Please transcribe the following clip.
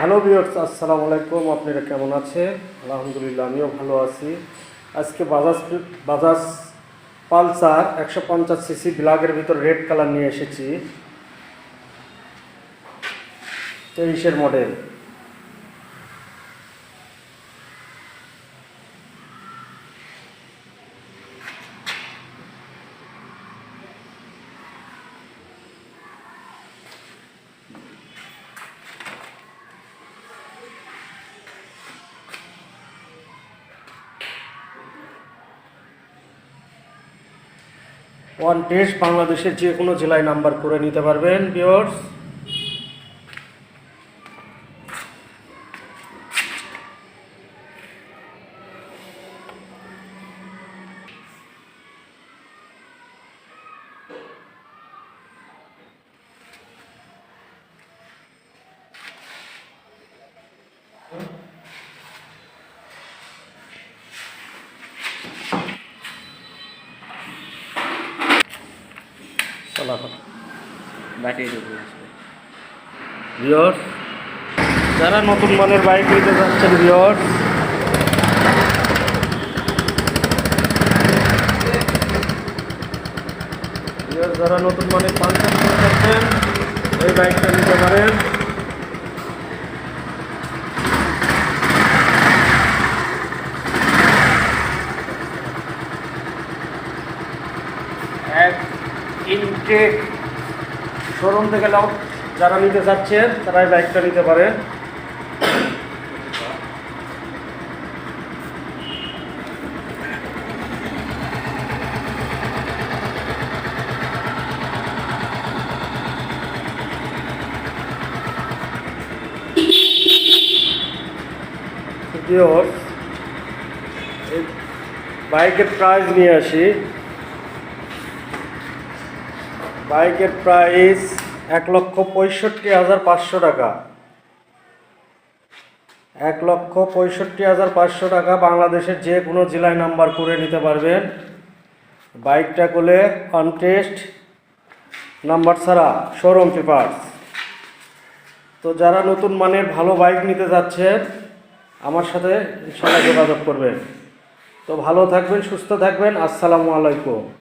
Hello viewers, আসসালামু আলাইকুম। আপনারা কেমন আছেন? আলহামদুলিল্লাহ, আমিও ভালো আছি। আজকে বাজাজ পালসার 150 সিসি ব্ল্যাকের ভিতর রেড কালার নিয়ে এসেছি, 23-এর মডেল। ওয়ান টেস্ট, বাংলাদেশের যে কোনো জেলায় নাম্বার করে নিতে পারবেন ভিউয়ার্স। ভিউয়ার্স, যারা নতুন মানের বাইক নিতে যাচ্ছেন ভিউয়ার্স, যারা নতুন মানের পালসার নিতে যাচ্ছেন এই বাইকটা নিতে পারেন। এক ইনটেক শোরুম থেকে যারা নিতে চাচ্ছেন তারা এই বাইকটা নিতে পারেন। এই বাইকের প্রাইস নিয়ে আসি। বাইকের প্রাইস 1,65,500 টাকা। 1,65,500 টাকা। বাংলাদেশের যে কোনো জেলায় নাম্বার করে নিতে পারবেন। বাইকটা করলে অন টেস্ট, নাম্বার ছাড়া, শোরুম পেপারস। তো যারা নতুন মানের ভালো বাইক নিতে যাচ্ছেন আমার সাথে ইনশাআল্লাহ যোগাযোগ করবেন। তো ভালো থাকবেন, সুস্থ থাকবেন। আসসালামু আলাইকুম।